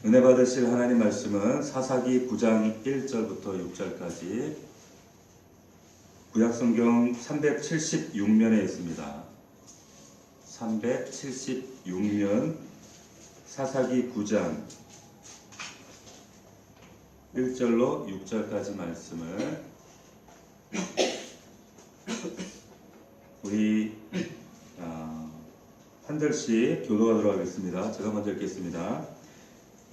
은혜 받으실 하나님 말씀은 사사기 9장 1절부터 6절까지 구약성경 376면에 있습니다. 376면 사사기 9장 1절로 6절까지 말씀을 우리 한 절씩 교도하도록 하겠습니다. 제가 먼저 읽겠습니다.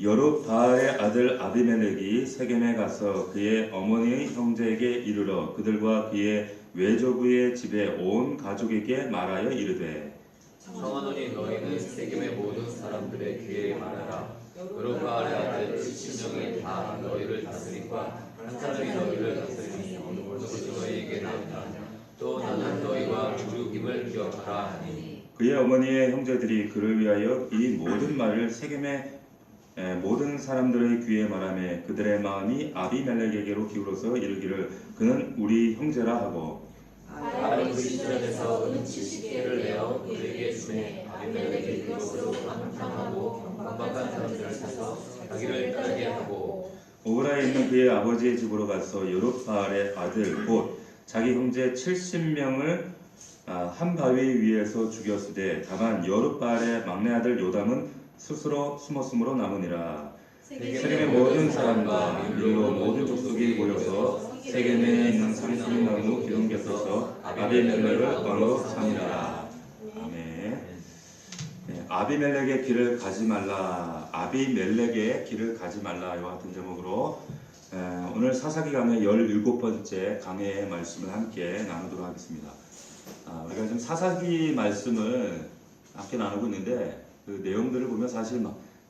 여룹바알의 아들 아비멜렉이 세겜에 가서 그의 어머니의 형제에게 이르러 그들과 그의 외조부의 집에 온 가족에게 말하여 이르되 청하노니 너희는 세겜의 모든 사람들의 귀에 말하라. 여룹바알의 아들 70명이 다 너희를 다스리과 한 사람이 너희를 다스리니 어느 곳이 너희에게 나오나 또 나는 너희와 부르김을 기억하라 하니 그의 어머니의 형제들이 그를 위하여 이 모든 말을 세겜의 모든 사람들의 귀에 말하며 그들의 마음이 아비멜렉에게로 기울어서 이르기를 그는 우리 형제라 하고 바알이 그 시절에서 은 70개를 내어 그에게 주매 아비멜렉이 그것으로 한탕하고 강박한 사람들을 사서 자기를 따르게 하고 오브라에 있는 그의 아버지의 집으로 가서 여룹바알의 아들 곧 자기 형제 70명을 한 바위 위에서 죽였으되 다만 여룹바알의 막내 아들 요담은 스스로 숨었으므로 남으니라. 세겜의 모든 사람과 밀로 모든 족속이 모여서 세겜에 있는 상수나무 기둥 곁에서 아비멜렉을 왕으로 삼으라. 아멘. 아비멜렉의 길을 가지 말라. 아비멜렉의 길을 가지 말라. 이와 같은 제목으로 오늘 사사기 강의 17번째 강해의 말씀을 함께 나누도록 하겠습니다. 우리가 지금 사사기 말씀을 함께 나누고 있는데 그 내용들을 보면 사실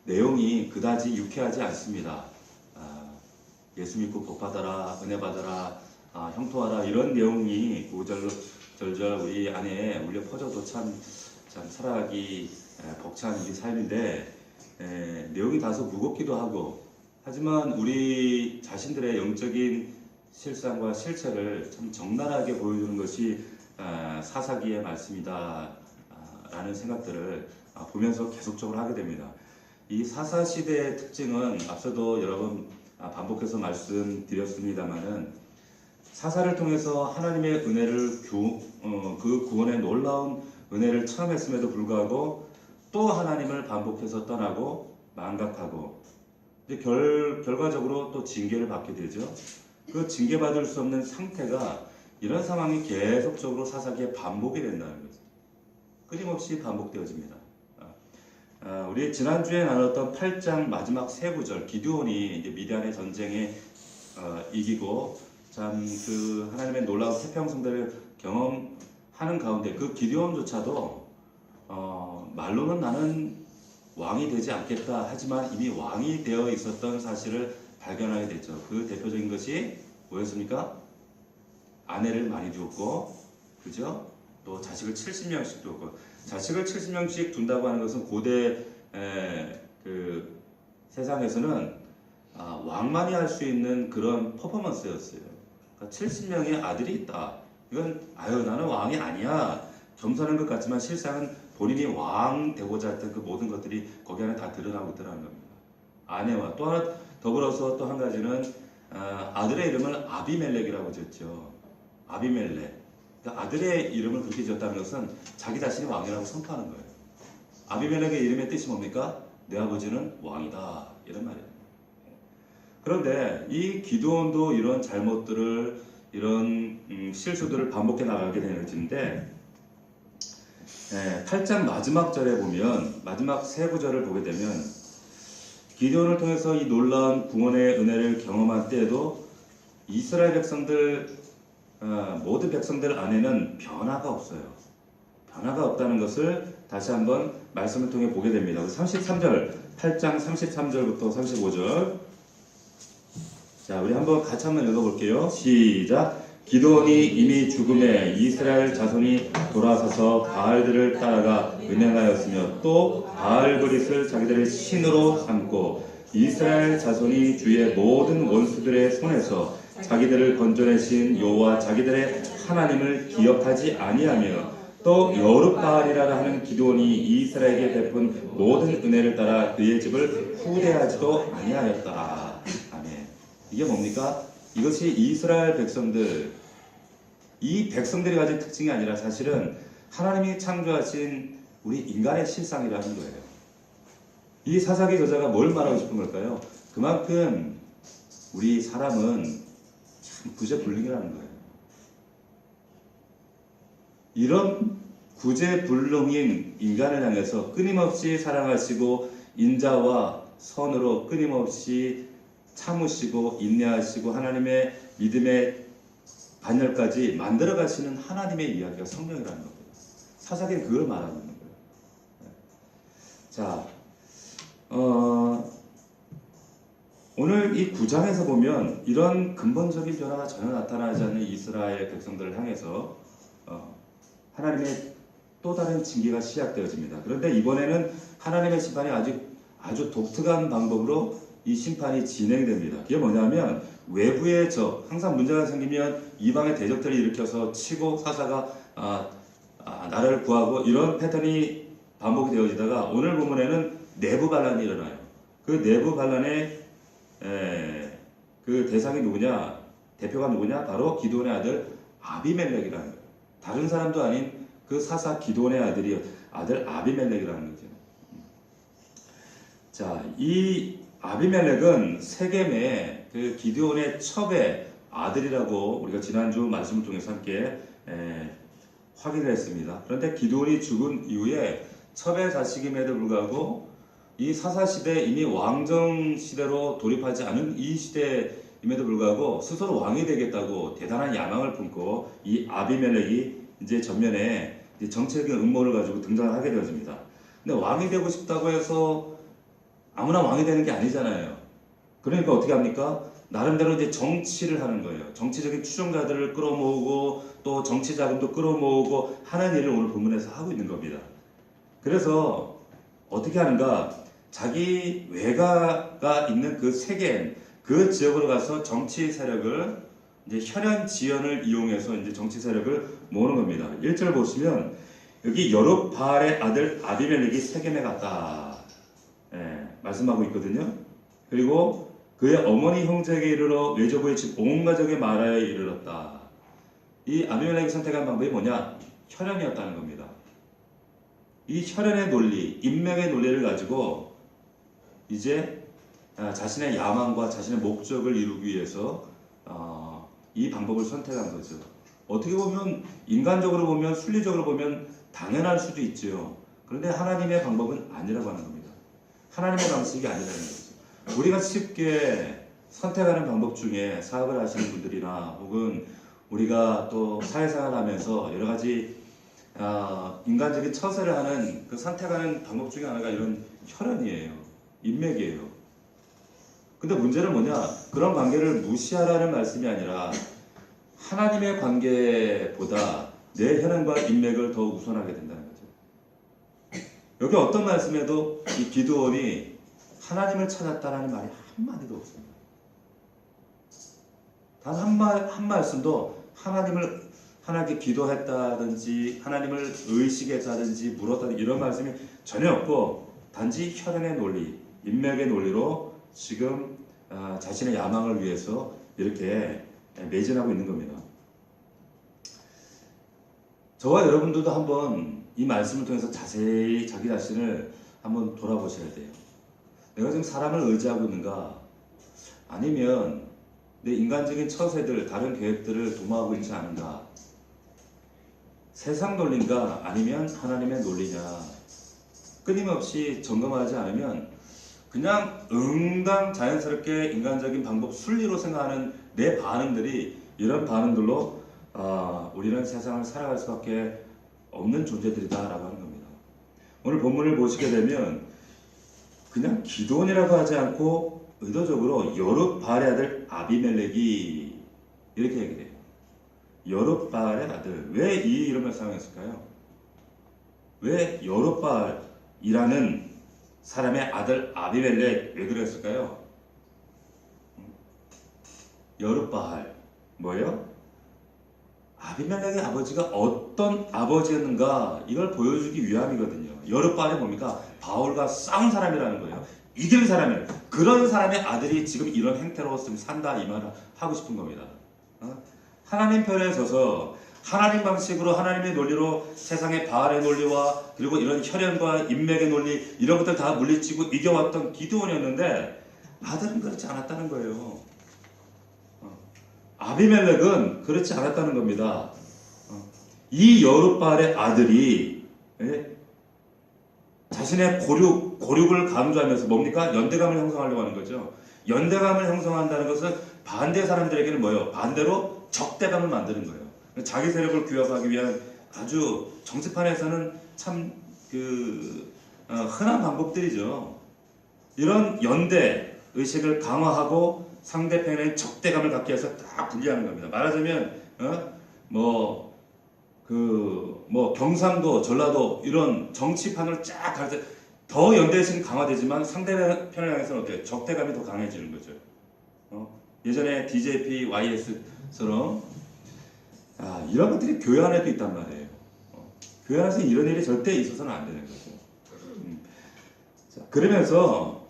내용이 그다지 유쾌하지 않습니다. 예수 믿고 복 받아라, 은혜 받아라, 형통하라 이런 내용이 구절절 우리 안에 울려 퍼져도 참 살아가기 벅찬 우리 삶인데 내용이 다소 무겁기도 하고 하지만 우리 자신들의 영적인 실상과 실체를 참 적나라하게 보여주는 것이 사사기의 말씀이다 라는 생각들을 보면서 계속적으로 하게 됩니다. 이 사사시대의 특징은 앞서도 여러 번 반복해서 말씀드렸습니다마는 사사를 통해서 하나님의 은혜를 그 구원의 놀라운 은혜를 체험했음에도 불구하고 또 하나님을 반복해서 떠나고 망각하고 이제 결과적으로 또 징계를 받게 되죠. 그 징계받을 수 없는 상태가 이런 상황이 계속적으로 사사기에 반복이 된다는 거죠. 끊임없이 반복되어집니다. 우리 지난주에 나눴던 8장 마지막 세 구절 기드온이 이제 미디안의 전쟁에 이기고 참 그 하나님의 놀라운 태평성대를 경험하는 가운데 그 기드온조차도 말로는 나는 왕이 되지 않겠다 하지만 이미 왕이 되어 있었던 사실을 발견하게 됐죠. 그 대표적인 것이 뭐였습니까? 아내를 많이 두었고, 그죠? 또 자식을 70명씩 두었고, 자식을 70명씩 둔다고 하는 것은 고대 그 세상에서는 왕만이 할 수 있는 그런 퍼포먼스였어요. 그러니까 70명의 아들이 있다. 이건 나는 왕이 아니야. 겸손한 것 같지만 실상은 본인이 왕 되고자 했던 그 모든 것들이 거기 안에 다 드러나고 있더라는 겁니다. 아내와 또 하나 더불어서 또 한 가지는 아들의 이름을 아비멜렉이라고 지었죠. 아비멜렉. 그러니까 아들의 이름을 그렇게 지었다는 것은 자기 자신이 왕이라고 선포하는 거예요. 아비멜렉의 이름의 뜻이 뭡니까? 내 아버지는 왕이다. 이런 말이에요. 그런데 이 기드온도 이런 잘못들을 이런 실수들을 반복해 나가게 되는데 8장 마지막 절에 보면 마지막 세 구절을 보게 되면 기드온을 통해서 이 놀라운 구원의 은혜를 경험한 때에도 이스라엘 백성들 모든 백성들 안에는 변화가 없어요. 변화가 없다는 것을 다시 한번 말씀을 통해 보게 됩니다. 33절, 8장 33절부터 35절. 자, 우리 한번 같이 한번 읽어볼게요. 시작. 기드온이 이미 죽음에 이스라엘 자손이 돌아서서 바알들을 따라가 은행하였으며 또 바알 그릿을 자기들의 신으로 삼고 이스라엘 자손이 주의 모든 원수들의 손에서 자기들을 건져내신 여호와 자기들의 하나님을 기억하지 아니하며 또 여룹바알이라 하는 기드온이 이스라엘에게 베푼 모든 은혜를 따라 그의 집을 후대하지도 아니하였다. 아멘. 이게 뭡니까? 이것이 이스라엘 백성들, 이 백성들이 가진 특징이 아니라 사실은 하나님이 창조하신 우리 인간의 실상이라는 거예요. 이 사사기 저자가 뭘 말하고 싶은 걸까요? 그만큼 우리 사람은 참 구제불능이라는 거예요. 이런 구제불능인 인간을 향해서 끊임없이 사랑하시고 인자와 선으로 끊임없이 참으시고 인내하시고 하나님의 믿음의 반열까지 만들어 가시는 하나님의 이야기가 성경이라는 겁니다. 사사기는 그걸 말하고 있는 거예요. 자, 오늘 이 9장에서 보면 이런 근본적인 변화가 전혀 나타나지 않는 이스라엘 백성들을 향해서 하나님의 또 다른 징계가 시작되어집니다. 그런데 이번에는 하나님의 심판이 아주 독특한 방법으로 이 심판이 진행됩니다. 그게 뭐냐면 외부의 적, 항상 문제가 생기면 이방의 대적들을 일으켜서 치고 사사가 나라를 구하고 이런 패턴이 반복이 되어지다가 오늘 본문에는 내부 반란이 일어나요. 그 내부 반란의 그 대상이 누구냐? 대표가 누구냐? 바로 기드온의 아들 아비멜렉이라는 거예요. 다른 사람도 아닌 그 사사 기드온의 아들 아비멜렉이라는 거죠. 자, 이 아비멜렉은 세겜의 그 기드온의 첩의 아들이라고 우리가 지난주 말씀을 통해서 함께 확인을 했습니다. 그런데 기드온이 죽은 이후에 첩의 자식임에도 불구하고 이 사사 시대 이미 왕정 시대로 돌입하지 않은 이 시대임에도 불구하고 스스로 왕이 되겠다고 대단한 야망을 품고 이 아비멜렉이 이제 전면에 이제 정책의 음모를 가지고 등장을 하게 되어집니다. 근데 왕이 되고 싶다고 해서 아무나 왕이 되는 게 아니잖아요. 그러니까 어떻게 합니까? 나름대로 이제 정치를 하는 거예요. 정치적인 추종자들을 끌어모으고 또 정치 자금도 끌어모으고 하는 일을 오늘 본문에서 하고 있는 겁니다. 그래서 어떻게 하는가? 자기 외가가 있는 그 세겜, 그 지역으로 가서 정치 세력을 이제 혈연 지연을 이용해서 이제 정치 세력을 모으는 겁니다. 1절 보시면 여기 여룹바알의 아들 아비멜렉이 세겜에 갔다. 말씀하고 있거든요. 그리고 그의 어머니 형제에게 이르러 외조부의 집 온 가족의 마라에 이르렀다. 이 아비멜렉이 선택한 방법이 뭐냐? 혈연이었다는 겁니다. 이 혈연의 논리, 인맥의 논리를 가지고 이제 자신의 야망과 자신의 목적을 이루기 위해서 이 방법을 선택한 거죠. 어떻게 보면 인간적으로 보면 순리적으로 보면 당연할 수도 있죠. 그런데 하나님의 방법은 아니라고 하는 겁니다. 하나님의 방식이 아니라는 거죠. 우리가 쉽게 선택하는 방법 중에 사업을 하시는 분들이나 혹은 우리가 또 사회생활을 하면서 여러 가지 인간적인 처세를 하는 그 선택하는 방법 중에 하나가 이런 혈연이에요. 인맥이에요. 근데 문제는 뭐냐? 그런 관계를 무시하라는 말씀이 아니라 하나님의 관계보다 내 혈연과 인맥을 더 우선하게 된다는 거죠. 여기 어떤 말씀에도 이 기드온이 하나님을 찾았다라는 말이 한마디도 없습니다. 단 한 말씀도 하나님께 기도했다든지 하나님을 의식했다든지 물었다든지 이런 말씀이 전혀 없고 단지 혈연의 논리, 인맥의 논리로 지금 자신의 야망을 위해서 이렇게 매진하고 있는 겁니다. 저와 여러분들도 한번 이 말씀을 통해서 자세히 자기 자신을 한번 돌아보셔야 돼요. 내가 지금 사람을 의지하고 있는가? 아니면 내 인간적인 처세들, 다른 계획들을 도모하고 있지 않은가? 세상 논리인가? 아니면 하나님의 논리냐? 끊임없이 점검하지 않으면 그냥 응당 자연스럽게 인간적인 방법, 순리로 생각하는 내 반응들이 이런 반응들로 우리는 세상을 살아갈 수밖에 없는 존재들이다라고 하는 겁니다. 오늘 본문을 보시게 되면 그냥 기드온이라고 하지 않고 의도적으로 여룹바알의 아들 아비멜렉이 이렇게 얘기해요. 여룹바알의 아들. 왜 이 이름을 사용했을까요? 왜 여룹바알이라는 사람의 아들 아비멜렉 왜 그랬을까요? 여룹바알 뭐예요? 아비멜렉의 아버지가 어떤 아버지였는가 이걸 보여주기 위함이거든요. 여룹바알이 뭡니까? 바울과 싸운 사람이라는 거예요. 이기는 사람이에요. 그런 사람의 아들이 지금 이런 행태로 지금 산다 이 말을 하고 싶은 겁니다. 하나님 편에 서서 하나님 방식으로 하나님의 논리로 세상의 바알의 논리와 그리고 이런 혈연과 인맥의 논리 이런 것들 다 물리치고 이겨왔던 기드온이었는데 아들은 그렇지 않았다는 거예요. 아비멜렉은 그렇지 않았다는 겁니다. 이 여룻바알의 아들이 자신의 고륙을 강조하면서 뭡니까? 연대감을 형성하려고 하는 거죠. 연대감을 형성한다는 것은 반대 사람들에게는 뭐예요? 반대로 적대감을 만드는 거예요. 자기 세력을 규합하기 위한 아주 정치판에서는 참 흔한 방법들이죠. 이런 연대 의식을 강화하고 상대편의 적대감을 갖게 해서 딱 분리하는 겁니다. 말하자면 경상도, 전라도 이런 정치판을 쫙 갈 때 더 연대의식이 강화되지만 상대편을 향해서는 어때요? 적대감이 더 강해지는 거죠. 예전에 DJP, YS처럼 이런 것들이 교회 안에도 있단 말이에요. 교회 안에서 이런 일이 절대 있어서는 안 되는 거죠. 자, 그러면서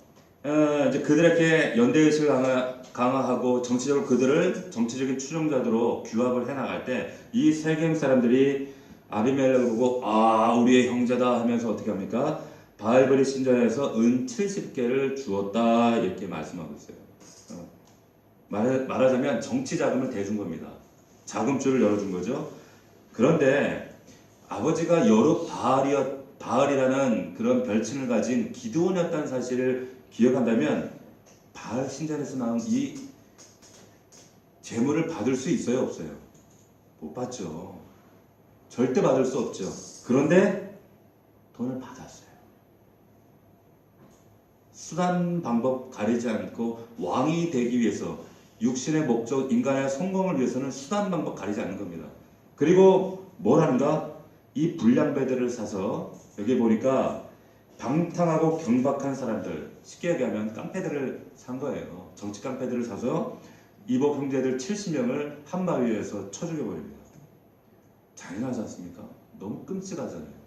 이제 그들에게 연대의식을 강화하고 정치적으로 그들을 정치적인 추종자들로 규합을 해나갈 때 이 세겜 사람들이 아비멜렉을 보고 우리의 형제다 하면서 어떻게 합니까? 바알베리 신전에서 은 70개를 주었다 이렇게 말씀하고 있어요. 말하자면 정치 자금을 대준 겁니다. 자금줄을 열어준 거죠. 그런데 아버지가 여러 바알이라는 그런 별칭을 가진 기드온이었다는 사실을 기억한다면 바알 신전에서 나온 이 재물을 받을 수 있어요, 없어요? 못 받죠. 절대 받을 수 없죠. 그런데 돈을 받았어요. 수단 방법 가리지 않고 왕이 되기 위해서 육신의 목적, 인간의 성공을 위해서는 수단 방법 가리지 않는 겁니다. 그리고 뭘 하는가? 이 불량배들을 사서 여기 보니까 방탕하고 경박한 사람들, 쉽게 얘기하면 깡패들을 산 거예요. 정치 깡패들을 사서 이복 형제들 70명을 한 바위에서 쳐 죽여버립니다. 잔인하지 않습니까? 너무 끔찍하잖아요.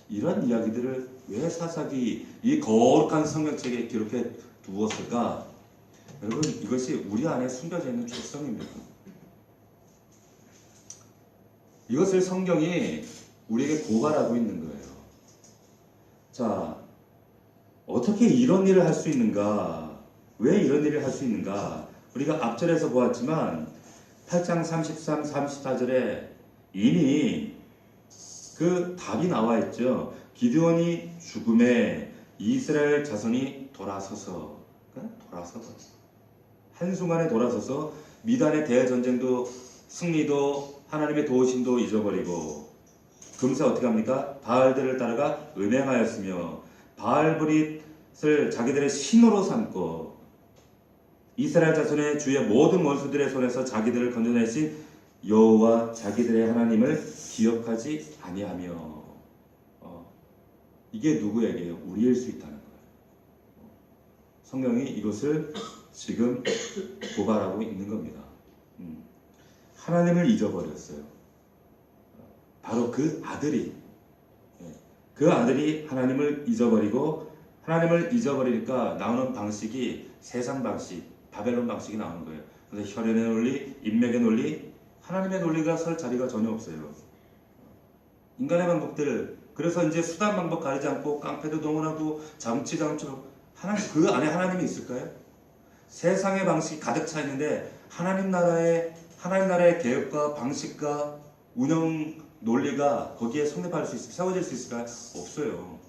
이런 이야기들을 왜 사사기 이 거룩한 성경책에 기록해 두었을까? 여러분, 이것이 우리 안에 숨겨져 있는 죄성입니다. 이것을 성경이 우리에게 고발하고 있는 거예요. 자, 어떻게 이런 일을 할 수 있는가? 왜 이런 일을 할 수 있는가? 우리가 앞절에서 보았지만 8장 33, 34절에 이미 그 답이 나와 있죠. 기드온이 죽음에 이스라엘 자손이 돌아서서 한순간에 돌아서서 미단의 대전쟁도 승리도 하나님의 도우심도 잊어버리고 금세 어떻게 합니까? 바알들을 따라가 음행하였으며 바알브릿을 자기들의 신으로 삼고 이스라엘 자손의 주의 모든 원수들의 손에서 자기들을 건져내신 여호와 자기들의 하나님을 기억하지 아니하며 이게 누구에게요? 우리일 수 있다는 거예요. 성경이 이것을 지금 고발하고 있는 겁니다. 하나님을 잊어버렸어요. 바로 그 아들이 하나님을 잊어버리고 하나님을 잊어버리니까 나오는 방식이 세상 방식, 바벨론 방식이 나오는 거예요. 그래서 혈연의 논리, 인맥의 논리, 하나님의 논리가 설 자리가 전혀 없어요. 인간의 방법들, 그래서 이제 수단 방법 가리지 않고 깡패도 동원하고 정치로 하나님, 그 안에 하나님이 있을까요? 세상의 방식이 가득 차 있는데 하나님 나라의 계획과 방식과 운영 논리가 거기에 성립할 수 세워질 수 있을까요? 없어요.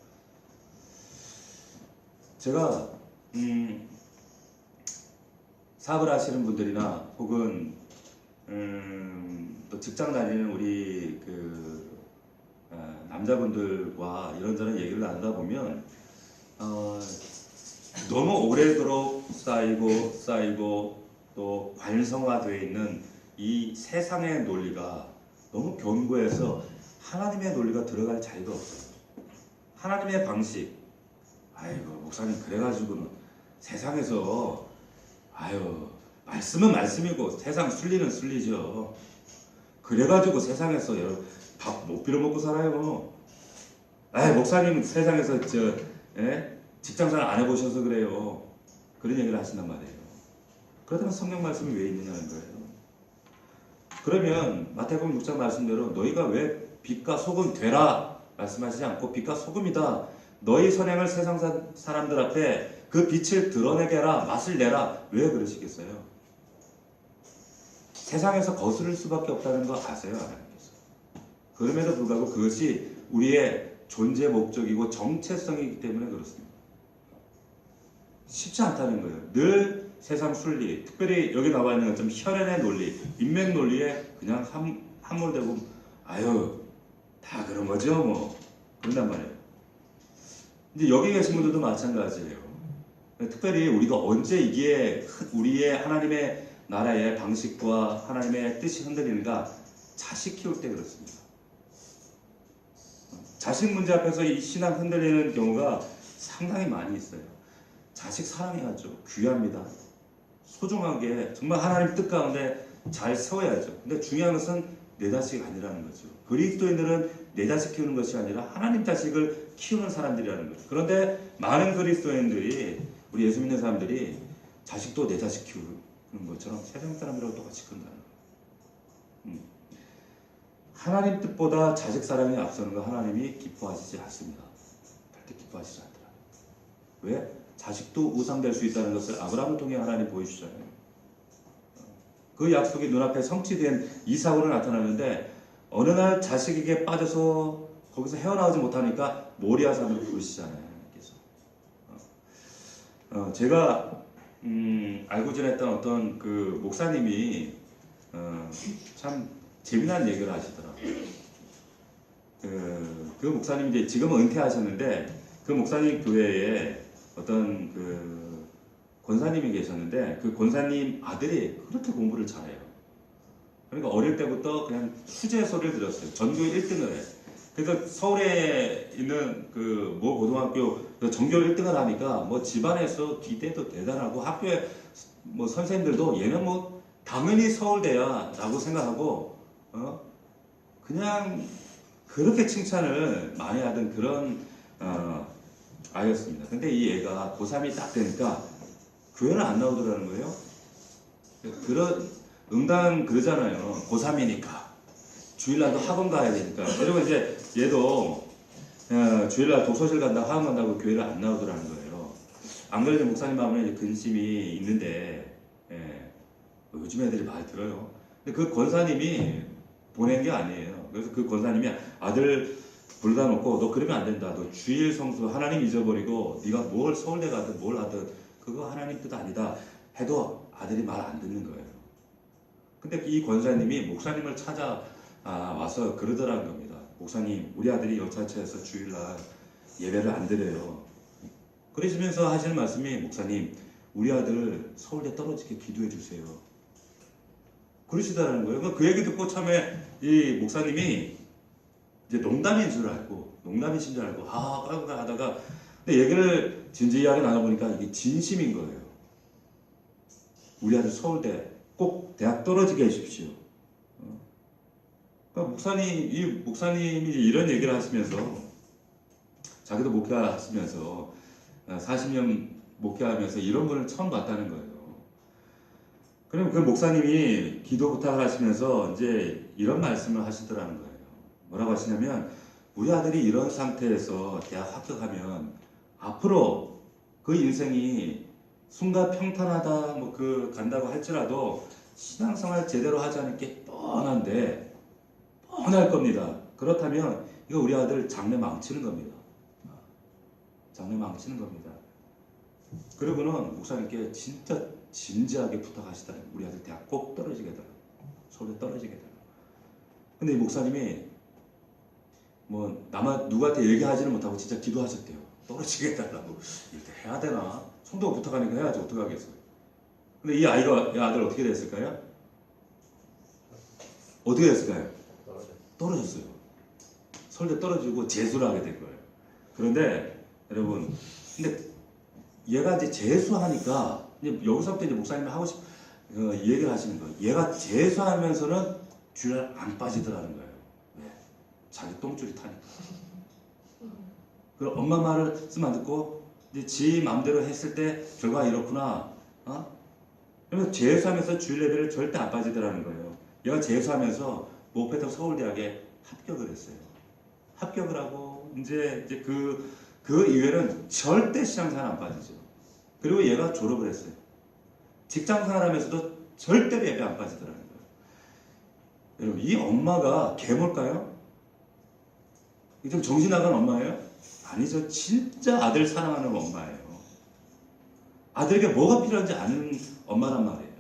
제가 사업을 하시는 분들이나 혹은 또 직장 다니는 우리 남자분들과 이런저런 얘기를 나누다 보면 너무 오래도록 쌓이고 또 관성화되어 있는 이 세상의 논리가 너무 견고해서 하나님의 논리가 들어갈 자리가 없어요. 하나님의 방식, 아이고 목사님 그래가지고는 세상에서 말씀은 말씀이고 세상 순리는 순리죠. 그래가지고 세상에서 밥 못 빌어먹고 살아요. 목사님 세상에서 직장생활 안 해보셔서 그래요. 그런 얘기를 하신단 말이에요. 그렇다면 성경 말씀이 왜 있느냐는 거예요. 그러면 마태복음 6장 말씀대로 너희가 왜 빛과 소금 되라 말씀하시지 않고 빛과 소금이다. 너희 선행을 세상 사람들 앞에 그 빛을 드러내게 하라. 맛을 내라. 왜 그러시겠어요? 세상에서 거스를 수밖에 없다는 거 아세요? 하나님께서. 그럼에도 불구하고 그것이 우리의 존재 목적이고 정체성이기 때문에 그렇습니다. 쉽지 않다는 거예요. 늘 세상 순리, 특별히 여기 나와 있는 것처럼 혈연의 논리, 인맥 논리에 그냥 함몰되고 아유 다 그런 거죠 뭐 그런단 말이에요. 이제 여기 계신 분들도 마찬가지예요. 특별히 우리가 언제 이게 우리의 하나님의 나라의 방식과 하나님의 뜻이 흔들리는가? 자식 키울 때 그렇습니다. 자식 문제 앞에서 이 신앙 흔들리는 경우가 상당히 많이 있어요. 자식 사랑해야죠. 귀합니다. 소중하게 정말 하나님 뜻 가운데 잘 세워야죠. 근데 중요한 것은 내 자식이 아니라는 거죠. 그리스도인들은 내 자식 키우는 것이 아니라 하나님 자식을 키우는 사람들이라는 거죠. 그런데 많은 그리스도인들이 우리 예수 믿는 사람들이 자식도 내 자식 키우는 것처럼 세상 사람들하고 똑같이 큰다는 거예요. 하나님 뜻보다 자식 사랑이 앞서는 거 하나님이 기뻐하시지 않습니다. 절대 기뻐하시지 않더라. 왜? 자식도 우상될 수 있다는 것을 아브라함을 통해 하나님 보여주잖아요. 그 약속이 눈앞에 성취된 이삭으로 나타나는데 어느 날 자식에게 빠져서 거기서 헤어나오지 못하니까 모리아산으로 부르시잖아요. 하나님께서. 제가 알고 지냈던 어떤 그 목사님이 참 재미난 얘기를 하시더라고요. 그 목사님이 이제 지금은 은퇴하셨는데 그 목사님 교회에 어떤 그 권사님이 계셨는데 그 권사님 아들이 그렇게 공부를 잘해요. 그러니까 어릴 때부터 그냥 수제 소리를 들었어요. 전교 1등을 해. 그래서 서울에 있는 그 모 고등학교 전교 1등을 하니까 뭐 집안에서 기대도 대단하고 학교에 뭐 선생님들도 얘는 뭐 당연히 서울대야라고 생각하고 그냥 그렇게 칭찬을 많이 하던 그런 아이였습니다. 근데 이 애가 고3이 딱 되니까 교회를 안 나오더라는 거예요. 그런 응당 그러잖아요. 고3이니까 주일날도 학원 가야 되니까. 그리고 이제 얘도 주일날 독서실 간다고 학원 간다고 교회를 안 나오더라는 거예요. 안 그래도 목사님 마음에 근심이 있는데 요즘 애들이 많이 들어요. 근데 그 권사님이 보낸 게 아니에요. 그래서 그 권사님이 아들 불러다 놓고 너 그러면 안 된다. 너 주일 성수 하나님 잊어버리고 네가 뭘 서울대 가든 뭘 하든 그거 하나님 뜻 아니다 해도 아들이 말 안 듣는 거예요. 근데 이 권사님이 목사님을 찾아 와서 그러더라는 겁니다. 목사님, 우리 아들이 여차처에서 주일날 예배를 안 드려요. 그러시면서 하시는 말씀이 목사님, 우리 아들 서울대 떨어지게 기도해 주세요. 그러시더라는 거예요. 그 얘기 듣고 처음에 이 목사님이 이제 농담인 줄 알고 농담이신 줄 알고 하다가 근데 얘기를 진지하게 나눠보니까 이게 진심인 거예요. 우리 아들 서울대 꼭 대학 떨어지게 해주십시오. 그러니까 이 목사님이 이런 얘기를 하시면서 자기도 목회하시면서 40년 목회하면서 이런 분을 처음 봤다는 거예요. 그럼 그 목사님이 기도 부탁을 하시면서 이제 이런 말씀을 하시더라는 거예요. 뭐라고 하시냐면 우리 아들이 이런 상태에서 대학 합격하면 앞으로 그 인생이 순간 평탄하다 뭐 그 간다고 할지라도 신앙생활 제대로 하지 않을 게 뻔할 겁니다. 그렇다면 이거 우리 아들 장래 망치는 겁니다. 장래 망치는 겁니다. 그리고는 목사님께 진짜 진지하게 부탁하시더라고요. 우리 아들 대학 꼭 떨어지게 해달라고. 서울대 떨어지게 해달라고. 근데 이 목사님이 뭐 누구한테 얘기하지는 못하고 진짜 기도하셨대요. 떨어지게 해달라고. 이렇게 해야 되나? 성도가 부탁하니까 해야지 어떻게 하겠어요. 근데 이 아들 어떻게 됐을까요? 어떻게 됐을까요? 떨어졌어요. 서울대 떨어지고 재수를 하게 된 거예요. 그런데 여러분, 근데 얘가 이제 재수하니까 이제 여기서부터 이제 목사님이 하고 이 얘기를 하시는 거예요. 얘가 재수하면서는 주일 안 빠지더라는 거예요. 왜? 자기 똥줄이 타니까. 그럼 엄마 말을 쓰면 안 듣고 근데 지 마음대로 했을 때 결과가 이렇구나. 그러면 재수하면서 주일 예배를 절대 안 빠지더라는 거예요. 얘가 재수하면서 모패동 서울대학에 합격을 했어요. 합격을 하고 이제 그 이후에는 절대 신앙생활 안 빠지죠. 그리고 얘가 졸업을 했어요. 직장생활하면서도 절대로 예배 안 빠지더라는 거예요. 여러분, 이 엄마가 개몰까요? 좀 정신 나간 엄마예요? 아니죠. 진짜 아들 사랑하는 엄마예요. 아들에게 뭐가 필요한지 아는 엄마란 말이에요.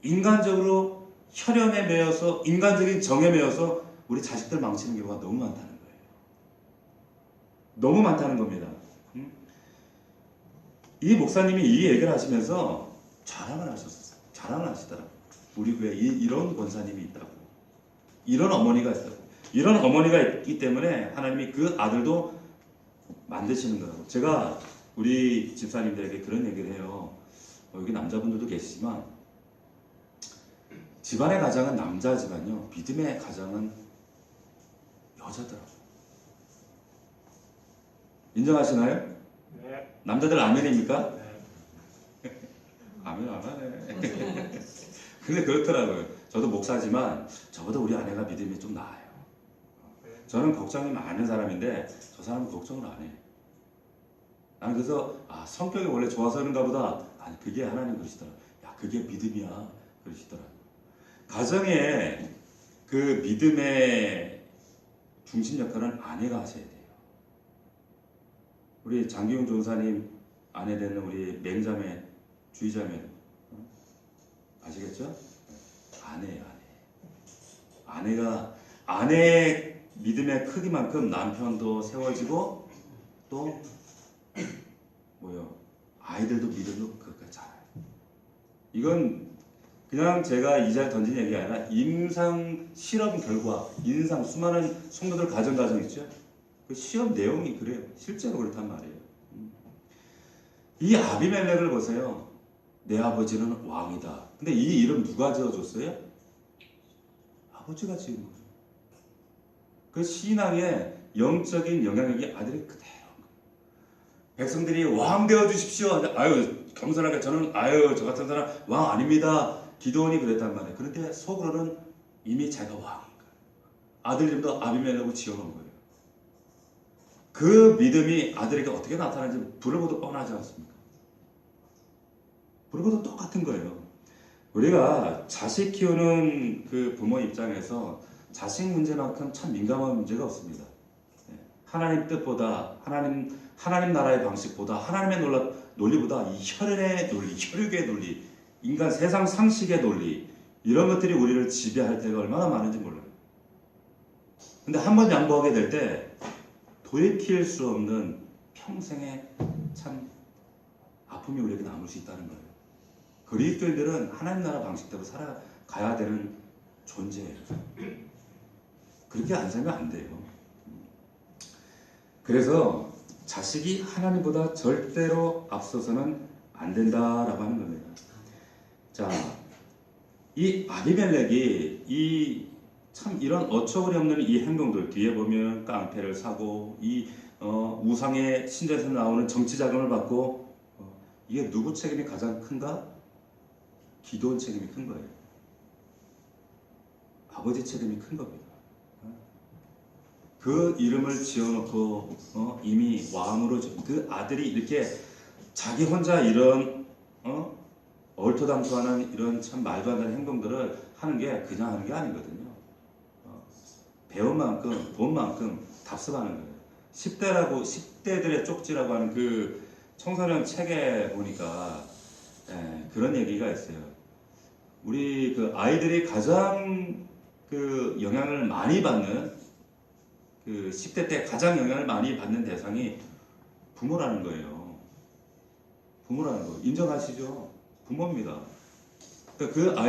인간적으로 혈연에 매여서, 인간적인 정에 매여서 우리 자식들 망치는 경우가 너무 많다는 거예요. 너무 많다는 겁니다. 이 목사님이 이 얘기를 하시면서 자랑을 하셨어요. 자랑을 하시더라고요. 우리 교회에 이런 권사님이 있다고. 이런 어머니가 있다고. 이런 어머니가 있기 때문에 하나님이 그 아들도 만드시는 거라고. 제가 우리 집사님들에게 그런 얘기를 해요. 여기 남자분들도 계시지만 집안의 가장은 남자지만요, 믿음의 가장은 여자더라고요. 인정하시나요? 네. 남자들 아멘입니까? 네. 아멘 안 하네. 근데 그렇더라고요. 저도 목사지만 저보다 우리 아내가 믿음이 좀 나아요. 저는 걱정이 많은 사람인데 저 사람은 걱정을 안 해. 나는 그래서 성격이 원래 좋아서 그런가 보다. 아니, 그게 하나님 그러시더라. 야, 그게 믿음이야 그러시더라. 가정의 그 믿음의 중심 역할은 아내가 하셔야 돼요. 우리 장기용 전사님 아내 되는 우리 맹자매 주의자매 아시겠죠? 아내예요, 아내. 아내의 믿음의 크기만큼 남편도 세워지고 또 아이들도 믿음도 그것까지 자라요. 이건 그냥 제가 이 자리에 던진 얘기가 아니라 임상 실험 결과, 인상 수많은 성도들 가정 있죠? 그 시험 내용이 그래요. 실제로 그렇단 말이에요. 이 아비멜렉을 보세요. 내 아버지는 왕이다. 근데 이 이름 누가 지어줬어요? 아버지가 지은 거예요. 그 신앙의 영적인 영향력이 아들이 그대로. 백성들이 왕 되어 주십시오. 아유, 겸손하게 저는 저 같은 사람 왕 아닙니다. 기도원이 그랬단 말이에요. 그런데 속으로는 이미 제가 왕인 거예요. 아들 이름도 아비멜렉으로 지어놓은 거예요. 그 믿음이 아들에게 어떻게 나타나는지 불을 보도 뻔하지 않습니까? 불을 보도 똑같은 거예요. 우리가 자식 키우는 그 부모 입장에서 자식 문제만큼 참 민감한 문제가 없습니다. 하나님 뜻보다, 하나님 나라의 방식보다, 하나님의 논리보다 이 혈연의 논리, 혈육의 논리, 인간 세상 상식의 논리, 이런 것들이 우리를 지배할 때가 얼마나 많은지 몰라요. 근데 한 번 양보하게 될 때 돌이킬 수 없는 평생의 참 아픔이 우리에게 남을 수 있다는 거예요. 그리스도인들은 하나님 나라 방식대로 살아가야 되는 존재예요. 그렇게 안 살면 안 돼요. 그래서 자식이 하나님보다 절대로 앞서서는 안 된다라고 하는 겁니다. 자, 이 아비멜렉이 이런 어처구니 없는 이 행동들, 뒤에 보면 깡패를 사고 우상의 신전에서 나오는 정치 자금을 받고, 이게 누구 책임이 가장 큰가? 기도원 책임이 큰 거예요. 아버지 책임이 큰 겁니다. 그 이름을 지어놓고 이미 왕으로 그 아들이 이렇게 자기 혼자 이런 얼토당토하는 이런 참 말도 안 되는 행동들을 하는 게 그냥 하는 게 아니거든요. 배운 만큼 본 만큼 답습하는 거예요. 10대들의 쪽지라고 하는 그 청소년 책에 보니까 그런 얘기가 있어요. 우리 그 아이들이 가장 그 영향을 많이 받는, 그 10대 때 가장 영향을 많이 받는 대상이 부모라는 거예요. 부모라는 거 인정하시죠? 부모입니다. 그러니까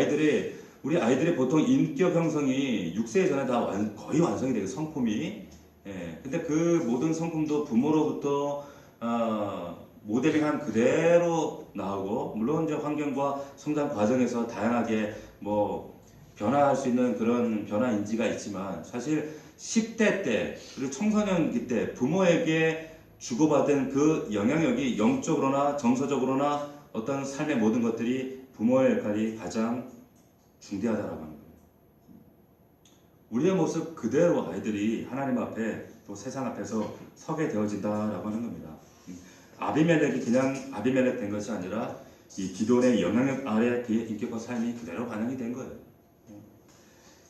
우리 아이들이 보통 인격 형성이 6세 전에 다 거의 완성이 되고 성품이. 근데 그 모든 성품도 부모로부터 모델링한 그대로 나오고, 물론 이제 환경과 성장 과정에서 다양하게 변화할 수 있는 그런 변화 인지가 있지만, 사실 10대 때 그리고 청소년기 때 부모에게 주고받은 그 영향력이 영적으로나 정서적으로나 어떤 삶의 모든 것들이 부모의 역할이 가장 중대하다라고 하는 거예요. 우리의 모습 그대로 아이들이 하나님 앞에 또 세상 앞에서 서게 되어진다라고 하는 겁니다. 아비멜렉이 그냥 아비멜렉 된 것이 아니라 이 기도원의 영향력 아래 그의 인격과 삶이 그대로 반영이 된 거예요.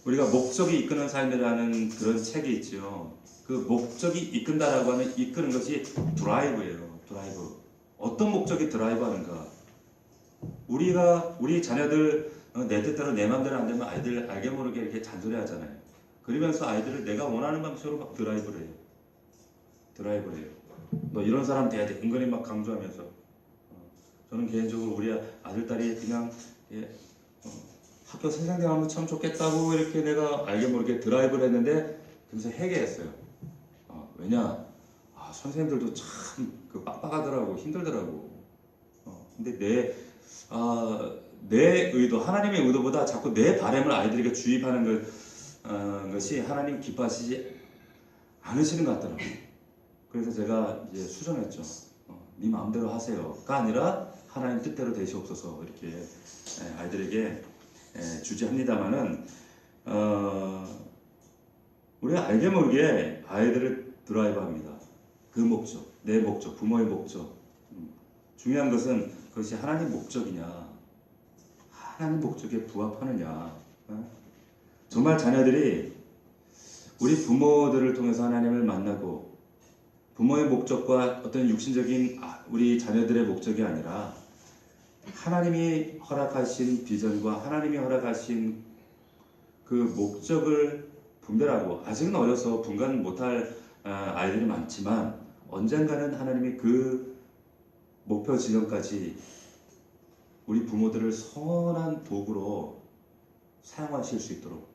우리가 목적이 이끄는 삶이라는 그런 책이 있죠. 그 목적이 이끈다라고 하는 이끄는 것이 드라이브예요. 드라이브. 어떤 목적이 드라이브하는가? 우리 자녀들 내 뜻대로 내 마음대로 안 되면 아이들 알게 모르게 이렇게 잔소리하잖아요. 그러면서 아이들을 내가 원하는 방식으로 막 드라이브를 해요. 드라이브를 해요. 너 이런 사람 돼야 돼. 은근히 막 강조하면서. 저는 개인적으로 우리 아들 딸이 그냥 학교 선생님하면 참 좋겠다고 이렇게 내가 알게 모르게 드라이브를 했는데 그래서 회개했어요. 왜냐? 선생님들도 참 그 빡빡하더라고, 힘들더라고. 근데 내 의도, 하나님의 의도보다 자꾸 내 바람을 아이들에게 주입하는 것이 하나님 기뻐하시지 않으시는 것 같더라고요. 그래서 제가 이제 수정했죠. 네 마음대로 하세요가 아니라 하나님 뜻대로 되시옵소서 이렇게 아이들에게 주지합니다만은 우리가 알게 모르게 아이들을 드라이브합니다. 그 목적, 내 목적, 부모의 목적. 중요한 것은 그것이 하나님 목적이냐, 하나님 목적에 부합하느냐. 정말 자녀들이 우리 부모들을 통해서 하나님을 만나고 부모의 목적과 어떤 육신적인 우리 자녀들의 목적이 아니라 하나님이 허락하신 비전과 하나님이 허락하신 그 목적을 분별하고, 아직은 어려서 분간 못할 아이들이 많지만 언젠가는 하나님이 그 목표 지점까지 우리 부모들을 선한 도구로 사용하실 수 있도록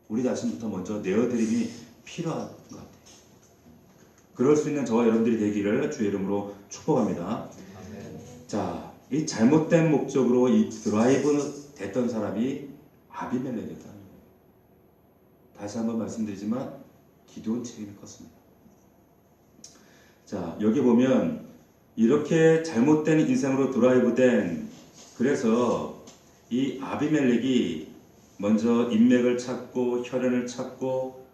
우리 자신부터 먼저 내어드림이 필요한 것 같아요. 그럴 수 있는 저와 여러분들이 되기를 주의 이름으로 축복합니다. 자, 이 잘못된 목적으로 이 드라이브 됐던 사람이 아비멜렉이었다는 거예요. 다시 한번 말씀드리지만 기도원 책임이 컸습니다. 자, 여기 보면 이렇게 잘못된 인생으로 드라이브된, 그래서 이 아비멜렉이 먼저 인맥을 찾고 혈연을 찾고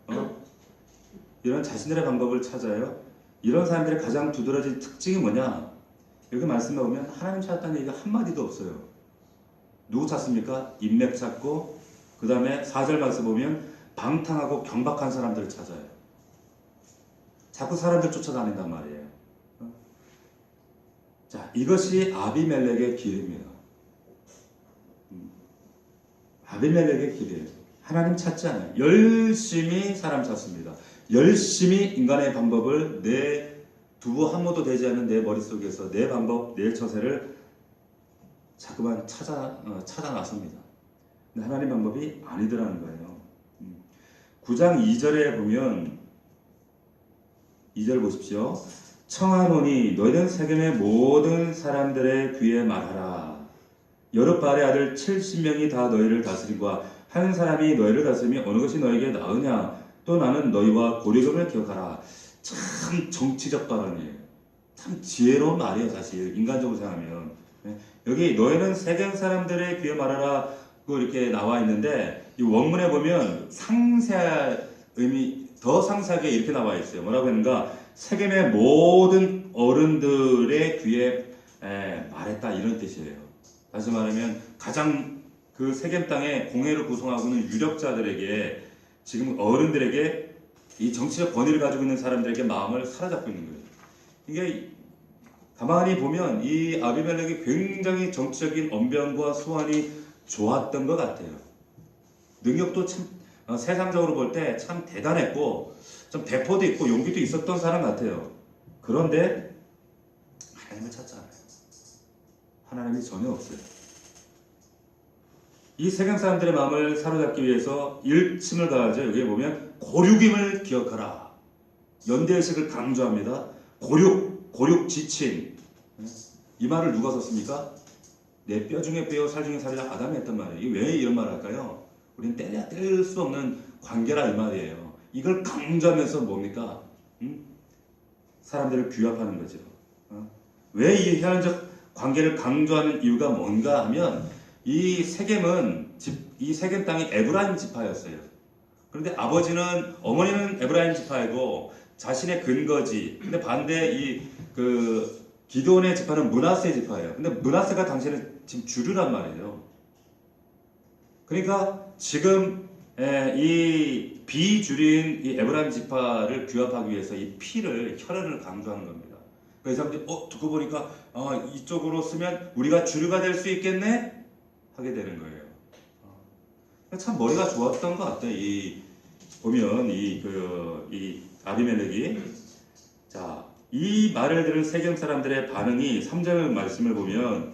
이런 자신들의 방법을 찾아요. 이런 사람들의 가장 두드러진 특징이 뭐냐? 여기 말씀해 보면 하나님 찾았다는 얘기가 한마디도 없어요. 누구 찾습니까? 인맥 찾고, 그 다음에 4절 말씀 보면 방탕하고 경박한 사람들을 찾아요. 자꾸 사람들 쫓아다닌단 말이에요. 자, 이것이 아비멜렉의 길입니다. 아비멜렉의 길이에요. 하나님 찾지 않아요. 열심히 사람 찾습니다. 열심히 인간의 방법을 내 두부 한 모도 되지 않는 내 머릿속에서 내 방법, 내 처세를 자꾸만 찾아 나섭니다. 근데 하나님 방법이 아니더라는 거예요. 9장 2절에 보면 2절 보십시오. 청하노니 너희는 세겜의 모든 사람들의 귀에 말하라. 여룻바알의 아들 70명이 다 너희를 다스리고 한 사람이 너희를 다스리며 어느 것이 너에게 나으냐? 또 나는 너희와 고리금을 기억하라. 참 정치적 발언이에요. 참 지혜로운 말이에요. 사실 인간적으로 생각하면. 여기 너희는 세겜 사람들의 귀에 말하라 이렇게 나와 있는데, 이 원문에 보면 상세한 의미, 더 상세하게 이렇게 나와 있어요. 뭐라고 했는가? 세겜의 모든 어른들의 귀에 말했다, 이런 뜻이에요. 다시 말하면 가장 그 세겜 땅에 공회를 구성하고 있는 유력자들에게, 지금 어른들에게, 이 정치적 권위를 가지고 있는 사람들에게 마음을 사로잡고 있는 거예요. 이게 가만히 보면 이 아비멜렉이 굉장히 정치적인 언변과 수완이 좋았던 것 같아요. 능력도 참 세상적으로 볼 때 참 대단했고 좀 대포도 있고 용기도 있었던 사람 같아요. 그런데 하나님을 찾지 않아요. 하나님이 전혀 없어요. 이 세상 사람들의 마음을 사로잡기 위해서 일침을 가하죠. 여기에 보면 고륙임을 기억하라. 연대의식을 강조합니다. 고륙 지침. 이 말을 누가 썼습니까? 내 뼈 중에 뼈요 살 중에 살이라 아담이 했단 말이에요. 이게 왜 이런 말을 할까요? 우리는 뗄 수 없는 관계라 이 말이에요. 이걸 강조하면서 뭡니까? 사람들을 규합하는 거죠. 왜 이 혈연적 관계를 강조하는 이유가 뭔가 하면 이 세겜은 이 세겜 땅이 에브라임 지파였어요. 그런데 어머니는 에브라임 지파이고 자신의 근거지. 근데 반대 기드온의 지파는 므낫세 지파예요. 근데 므낫세가 당시에는 지금 주류란 말이에요. 그러니까 지금 이 비주류인 이 에브라임 지파를 규합하기 위해서 이 혈연을 강조하는 겁니다. 그래서 사람들이 듣고 보니까 이쪽으로 쓰면 우리가 주류가 될 수 있겠네 하게 되는 거예요. 참 머리가 좋았던 것 같아요. 보면 이 아비멜렉이 이 말을 들은 세겜 사람들의 반응이 3절 말씀을 보면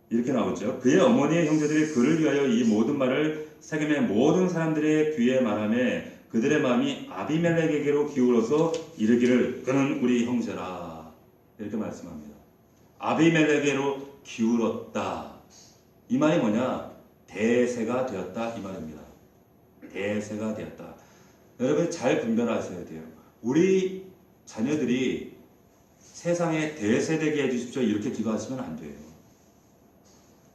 이렇게 나오죠. 그의 어머니의 형제들이 그를 위하여 이 모든 말을 세겜의 모든 사람들의 귀에 말하며 그들의 마음이 아비멜렉에게로 기울어서 이르기를 그는 우리 형제라 이렇게 말씀합니다. 아비멜렉에게로 기울었다. 이 말이 뭐냐? 대세가 되었다 이 말입니다. 대세가 되었다. 여러분 잘 분별하셔야 돼요. 우리 자녀들이 세상에 대세되게 해주십시오 이렇게 기도하시면 안 돼요.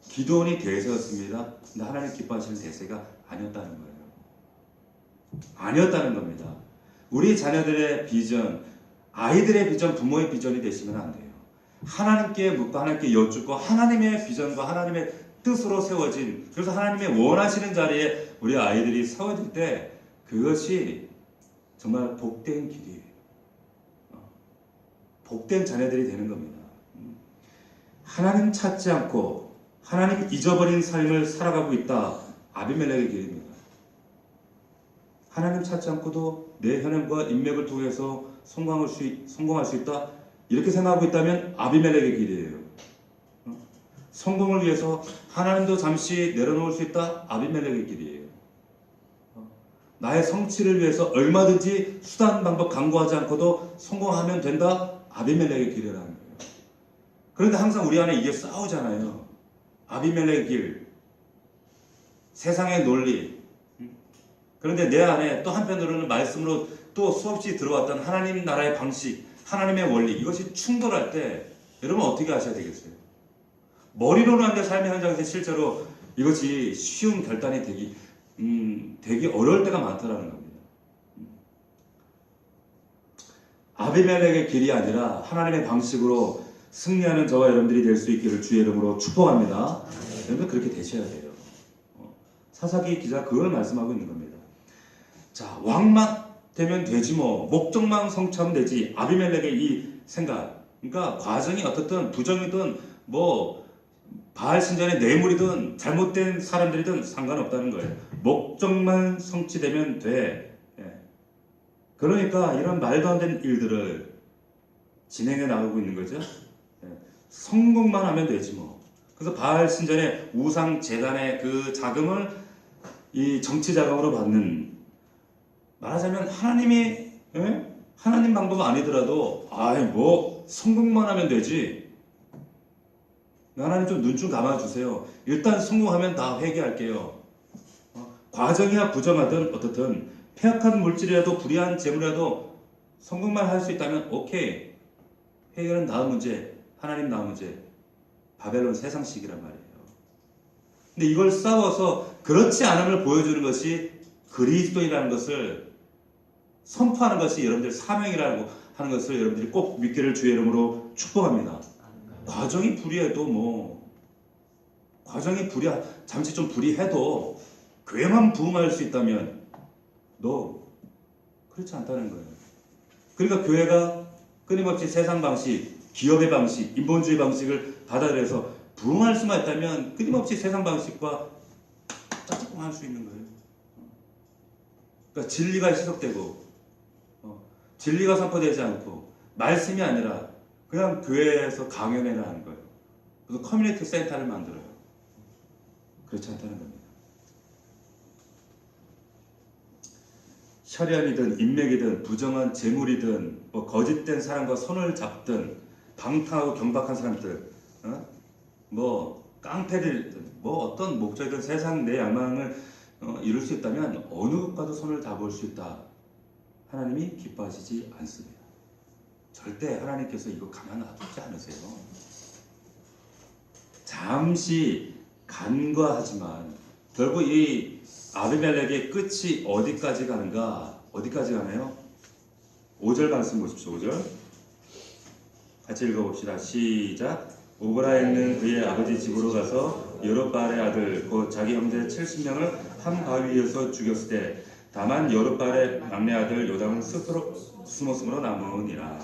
기도원이 대세였습니다. 근데 하나님 기뻐하시는 대세가 아니었다는 거예요. 아니었다는 겁니다. 우리 자녀들의 비전, 아이들의 비전, 부모의 비전이 되시면 안 돼요. 하나님께 묻고 하나님께 여쭙고 하나님의 비전과 하나님의 뜻으로 세워진, 그래서 하나님의 원하시는 자리에 우리 아이들이 세워질 때 그것이 정말 복된 길이에요. 복된 자녀들이 되는 겁니다. 하나님 찾지 않고 하나님 잊어버린 삶을 살아가고 있다. 아비멜렉의 길입니다. 하나님 찾지 않고도 내 혈연과 인맥을 통해서 성공할 수 있다. 이렇게 생각하고 있다면 아비멜렉의 길이에요. 성공을 위해서 하나님도 잠시 내려놓을 수 있다. 아비멜렉의 길이에요. 나의 성취를 위해서 얼마든지 수단 방법 강구하지 않고도 성공하면 된다. 아비멜렉의 길이라는 거예요. 그런데 항상 우리 안에 이게 싸우잖아요. 아비멜렉의 길, 세상의 논리. 그런데 내 안에 또 한편으로는 말씀으로 또 수없이 들어왔던 하나님 나라의 방식, 하나님의 원리, 이것이 충돌할 때 여러분 어떻게 하셔야 되겠어요? 머리로는 하는데 삶의 현장에서 실제로 이것이 쉬운 결단이 되기 어려울 때가 많다라는 겁니다. 아비멜렉의 길이 아니라 하나님의 방식으로 승리하는 저와 여러분들이 될 수 있기를 주의 이름으로 축복합니다. 여러분 그렇게 되셔야 돼요. 사사기 기자 그걸 말씀하고 있는 겁니다. 자, 왕만 되면 되지 뭐, 목적만 성취하면 되지. 아비멜렉의 이 생각, 그러니까 과정이 어떻든 부정이든 뭐 바알 신전의 뇌물이든 잘못된 사람들이든 상관없다는 거예요. 목적만 성취되면 돼. 그러니까 이런 말도 안 되는 일들을 진행해 나가고 있는 거죠. 성공만 하면 되지 뭐. 그래서 바알 신전의 우상 재단의 그 자금을 이 정치 자금으로 받는, 말하자면 하나님 방법 아니더라도 뭐 성공만 하면 되지. 하나님 좀 눈 좀 감아주세요. 일단 성공하면 다 회개할게요. 과정이야 부정하든 어떻든 폐악한 물질이라도 불의한 재물이라도 성공만 할 수 있다면 오케이. 해결은 다음 문제, 하나님 다음 문제. 바벨론 세상식이란 말이에요. 근데 이걸 싸워서 그렇지 않음을 보여주는 것이 그리스도인이라는 것을 선포하는 것이 여러분들 사명이라고 하는 것을 여러분들이 꼭 믿기를 주의 이름으로 축복합니다. 과정이 불의해도 잠시 좀 불의해도 교회만 부흥할 수 있다면 그렇지 않다는 거예요. 그러니까 교회가 끊임없이 세상 방식, 기업의 방식, 인본주의 방식을 받아들여서 부흥할 수만 있다면 끊임없이 세상 방식과 짝짝꿍할 수 있는 거예요. 그러니까 진리가 희석되고 진리가 선포되지 않고 말씀이 아니라 그냥 교회에서 강연회를 하는 거예요. 그래서 커뮤니티 센터를 만들어요. 그렇지 않다는 겁니다. 혈연이든 인맥이든 부정한 재물이든 뭐 거짓된 사람과 손을 잡든 방탕하고 경박한 사람들, 뭐 깡패들이든 뭐 어떤 목적이든 세상 내 야망을 이룰 수 있다면 어느 것과도 손을 다 볼 수 있다. 하나님이 기뻐하시지 않습니다. 절대 하나님께서 이거 가만 놔두지 않으세요. 잠시 간과하지만 결국 이 아비멜렉의 끝이 어디까지 가는가? 어디까지 가나요? 5절 말씀 보십시오. 5절 같이 읽어봅시다. 시작. 오보라에 있는 그의 아버지 집으로 가서 여룻바알의 아들 곧 자기 형제 70명을 한 바위에서 죽였을 때 다만 여룻바알의 막내 아들 요담은 스스로 숨었으므로 남으니라.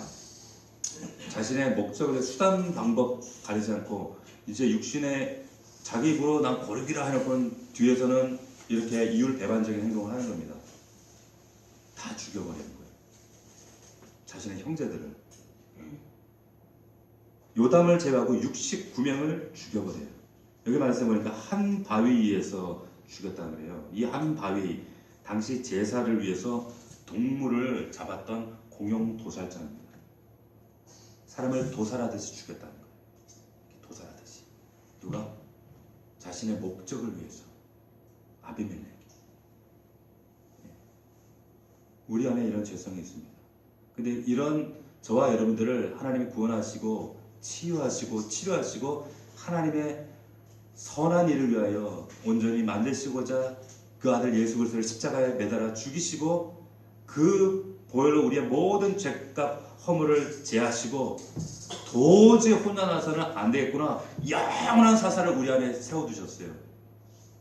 자신의 목적을 수단 방법 가리지 않고 이제 육신의 자기 입으로 난 고르기라 해놓고는 뒤에서는 이렇게 이율배반적인 행동을 하는 겁니다. 다 죽여버리는 거예요. 자신의 형제들을. 요담을 제외하고 69명을 죽여버려요. 여기 말씀해보니까 한 바위 위에서 죽였다는 거예요. 이 한 바위, 당시 제사를 위해서 동물을 잡았던 공용 도살장입니다. 사람을 도살하듯이 죽였다는 거예요. 도살하듯이. 누가? 자신의 목적을 위해서. 아비멜렉. 우리 안에 이런 죄성이 있습니다. 근데 이런 저와 여러분들을 하나님이 구원하시고 치유하시고 치료하시고 하나님의 선한 일을 위하여 온전히 만드시고자 그 아들 예수 그리스도를 십자가에 매달아 죽이시고 그 보혈로 우리의 모든 죄값 허물을 제하시고 도저히 혼자 나서는 안 되겠구나. 영원한 사사를 우리 안에 세워두셨어요.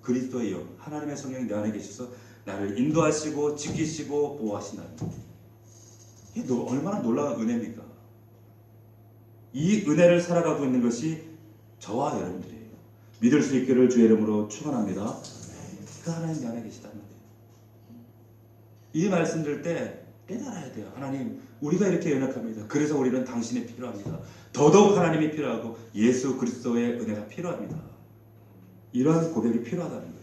그리스도의 영, 하나님의 성령이 내 안에 계셔서 나를 인도하시고 지키시고 보호하신다는 거예요. 이게 얼마나 놀라운 은혜입니까? 이 은혜를 살아가고 있는 것이 저와 여러분들이에요. 믿을 수 있기를 주의 이름으로 축원합니다. 그 하나님 내 안에 계시단 말이에요. 이 말씀 들을 때 깨달아야 돼요. 하나님, 우리가 이렇게 연약합니다. 그래서 우리는 당신이 필요합니다. 더더욱 하나님이 필요하고 예수 그리스도의 은혜가 필요합니다. 이런 고백이 필요하다는 거예요.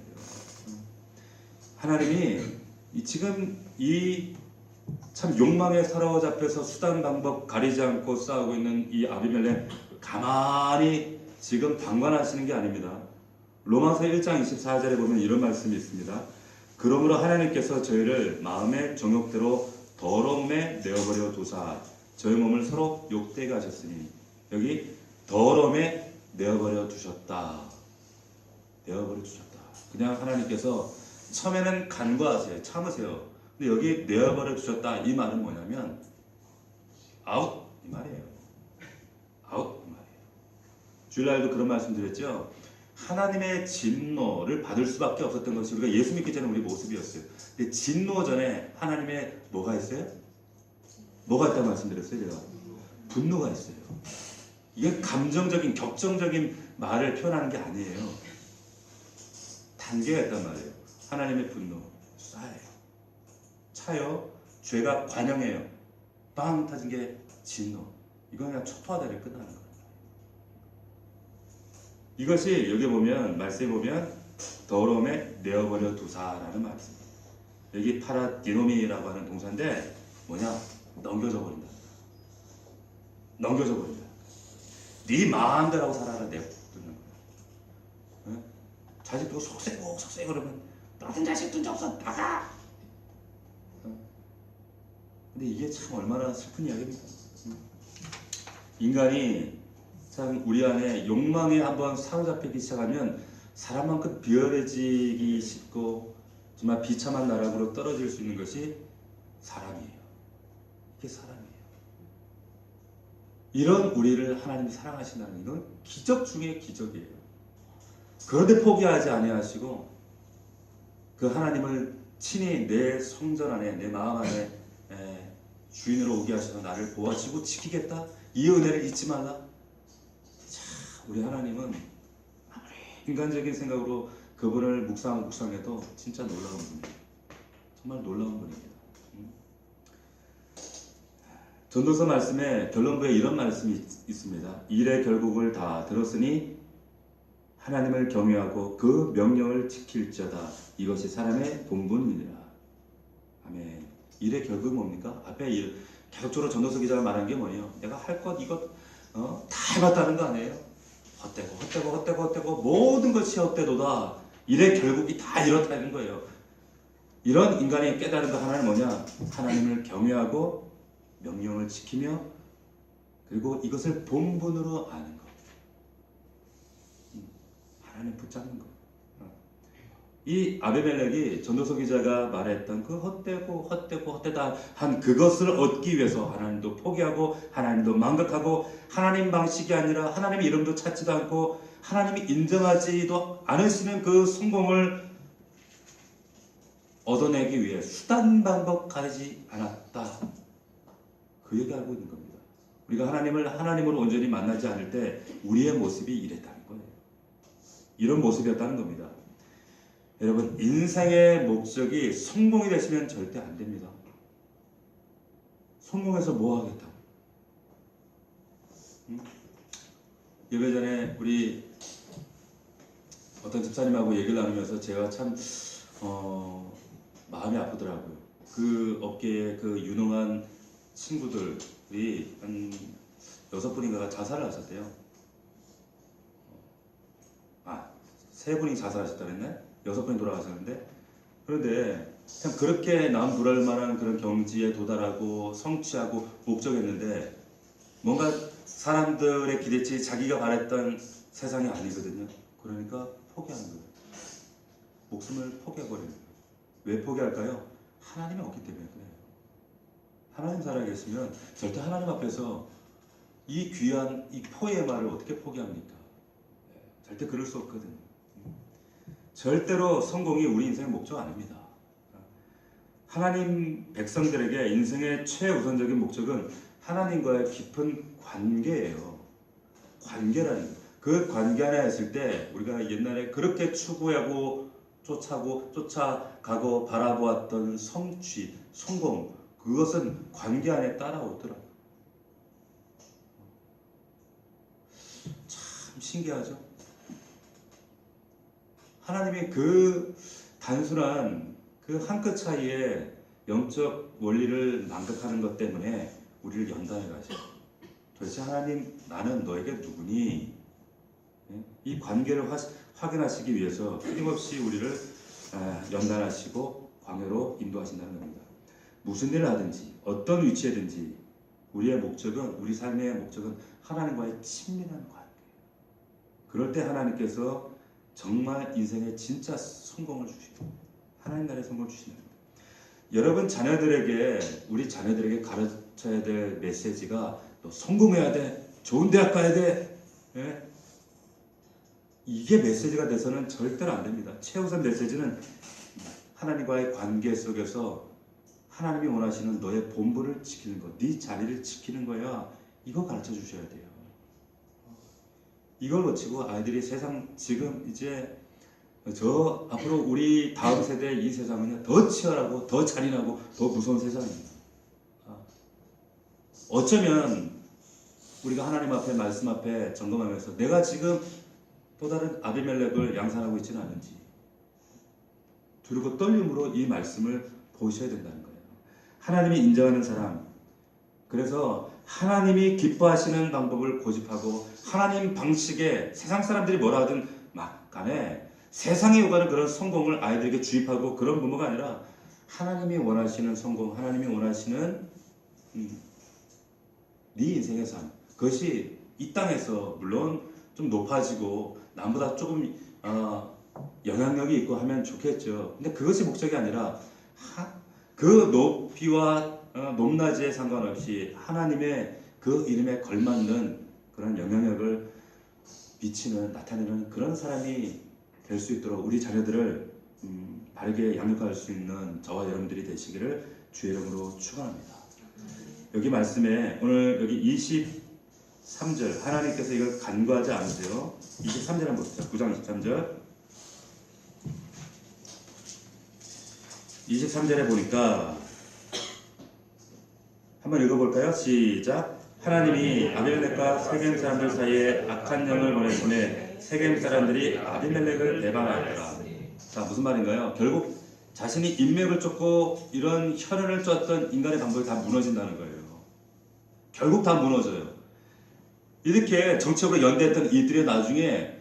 하나님이 지금 이 참 욕망에 사로잡혀서 수단 방법 가리지 않고 싸우고 있는 이 아비멜렉 가만히 지금 방관하시는 게 아닙니다. 로마서 1장 24절에 보면 이런 말씀이 있습니다. 그러므로 하나님께서 저희를 마음의 정욕대로 더러움에 내어버려 두사 저희 몸을 서로 욕되게 하셨으니 여기 더러움에 내어버려 두셨다. 내어버려 두셨다. 그냥 하나님께서 처음에는 간과하세요. 참으세요. 근데 여기 내어버려 두셨다. 이 말은 뭐냐면 아웃 이 말이에요. 아웃 이 말이에요. 주일날도 그런 말씀 드렸죠. 하나님의 진노를 받을 수밖에 없었던 것이 우리가 예수 믿기 전에 우리 모습이었어요. 근데 진노 전에 하나님의 뭐가 있어요? 뭐가 있다고 말씀드렸어요 제가? 분노가 있어요. 이게 감정적인 격정적인 말을 표현하는 게 아니에요. 단계가 있단 말이에요. 하나님의 분노 쌓여요. 차요. 죄가 관영해요. 빵 터진 게 진노. 이건 그냥 초토화되게 끝나는 거예요. 이것이 여기 보면 말씀에 보면 더러움에 내어버려 두사라는 말씀입니다. 여기 파라디노미라고 하는 동사인데 뭐냐? 넘겨져 버린다. 넘겨져 버린다. 네 마음대로 하고 살아라 내두는 거야. 응? 자식도 속세고 그러면 너같은 자식 둔 적 없어 나가. 응? 근데 이게 참 얼마나 슬픈 이야기입니까? 응? 인간이 참 우리 안에 욕망에 한번 사로잡히기 시작하면 사람만큼 비열해지기 쉽고 정말 비참한 나락으로 떨어질 수 있는 것이 사람이에요. 이게 사람이에요. 이런 우리를 하나님이 사랑하신다는 건 기적 중에 기적이에요. 그런데 포기하지 아니하시고 그 하나님을 친히 내 성전 안에 내 마음 안에 주인으로 오게 하셔서 나를 보호하시고 지키겠다. 이 은혜를 잊지 말라. 우리 하나님은 아무리 인간적인 생각으로 그분을 묵상해도 진짜 놀라운 분입니다. 정말 놀라운 분입니다. 전도서 말씀에 결론부에 이런 말씀이 있습니다. 일의 결국을 다 들었으니 하나님을 경외하고 그 명령을 지킬지어다. 이것이 사람의 본분이니라. 아멘. 일의 결국이 뭡니까? 앞에 계속적으로 전도서 기자가 말한 게 뭐예요? 내가 할 것 이것 다 해봤다는 거 아니에요? 헛되고 모든 것이 헛되도다. 일의 결국이 다 이렇다는 거예요. 이런 인간이 깨달은 거 하나는 뭐냐? 하나님을 경외하고 명령을 지키며 그리고 이것을 본분으로 아는 것. 하나님 붙잡는 것. 이 아비멜렉이 전도서 기자가 말했던 그 헛되다 한 그것을 얻기 위해서 하나님도 포기하고 하나님도 망각하고 하나님 방식이 아니라 하나님의 이름도 찾지도 않고 하나님이 인정하지도 않으시는 그 성공을 얻어내기 위해 수단 방법 가지 않았다. 그 얘기 알고 있는 겁니다. 우리가 하나님을 하나님으로 온전히 만나지 않을 때 우리의 모습이 이랬다는 거예요. 이런 모습이었다는 겁니다. 여러분, 인생의 목적이 성공이 되시면 절대 안 됩니다. 성공해서 뭐 하겠다고? 예배 전에 우리 어떤 집사님하고 얘기를 나누면서 제가 참 마음이 아프더라고요. 그 업계에 그 유능한 친구들이 한 6분인가가 자살을 하셨대요. 3분이 자살하셨다 그랬네? 6분이 돌아가셨는데, 그런데 그냥 그렇게 남 부를 만한 그런 경지에 도달하고 성취하고 목적했는데 뭔가 사람들의 기대치 자기가 바랬던 세상이 아니거든요. 그러니까 포기하는 거예요. 목숨을 포기해버리는 거예요. 왜 포기할까요? 하나님이 없기 때문에 그래요. 하나님 살아계시면 절대 하나님 앞에서 이 귀한 이 포에마를 어떻게 포기합니까? 절대 그럴 수 없거든요. 절대로 성공이 우리 인생의 목적 아닙니다. 하나님 백성들에게 인생의 최우선적인 목적은 하나님과의 깊은 관계예요. 관계라는 거예요. 그 관계 안에 있을 때 우리가 옛날에 그렇게 추구하고 쫓아가고 바라보았던 성취, 성공, 그것은 관계 안에 따라오더라고요. 참 신기하죠? 하나님이 그 단순한 그 한 끗 차이에 영적 원리를 망각하는 것 때문에 우리를 연단해 가셔요. 도대체 하나님, 나는 너에게 누구니? 이 관계를 확인하시기 위해서 끊임없이 우리를 연단하시고 광야로 인도하신다는 겁니다. 무슨 일을 하든지 어떤 위치에든지 우리의 목적은, 우리 삶의 목적은 하나님과의 친밀한 관계. 그럴 때 하나님께서 정말 인생의 진짜 성공을 주시고 하나님 나라의 성공을 주시는 겁니다. 여러분 자녀들에게, 우리 자녀들에게 가르쳐야 될 메시지가 너 성공해야 돼, 좋은 대학 가야 돼, 이게 메시지가 돼서는 절대로 안 됩니다. 최우선 메시지는 하나님과의 관계 속에서 하나님이 원하시는 너의 본분을 지키는 것, 네 자리를 지키는 거야. 이거 가르쳐 주셔야 돼요. 이걸 놓치고 아이들이 세상, 지금 이제 저 앞으로 우리 다음 세대 이 세상은 더 치열하고 더 잔인하고 더 무서운 세상입니다. 어쩌면 우리가 하나님 앞에, 말씀 앞에 점검하면서 내가 지금 또 다른 아비멜렉을 양산하고 있지는 않은지 두렵고 떨림으로 이 말씀을 보셔야 된다는 거예요. 하나님이 인정하는 사람, 그래서 하나님이 기뻐하시는 방법을 고집하고 하나님 방식에 세상 사람들이 뭐라 하든 막 간에 세상에 오가는 그런 성공을 아이들에게 주입하고 그런 부모가 아니라 하나님이 원하시는 성공, 하나님이 원하시는 네 인생의 삶, 그것이 이 땅에서 물론 좀 높아지고 남보다 조금 영향력이 있고 하면 좋겠죠. 근데 그것이 목적이 아니라 그 높이와 높낮이에 상관없이 하나님의 그 이름에 걸맞는 그런 영향력을 미치는, 나타내는 그런 사람이 될 수 있도록 우리 자녀들을 바르게 양육할 수 있는 저와 여러분들이 되시기를 주의 이름으로 축원합니다. 여기 말씀에 오늘 여기 23절 하나님께서 이걸 간과하지 않으세요. 23절 한번 봅시다. 9장 23절 23절에 보니까 한번 읽어볼까요? 시작. 하나님이 아비멜렉과 세겜 사람들 사이에 악한 영을 보내 세겜 사람들이 아비멜렉을 배반하였더라. 자, 무슨 말인가요? 결국 자신이 인맥을 쫓고 이런 혈연을 쫓던 인간의 방법이 다 무너진다는 거예요. 결국 다 무너져요. 이렇게 정치적으로 연대했던 이들이 나중에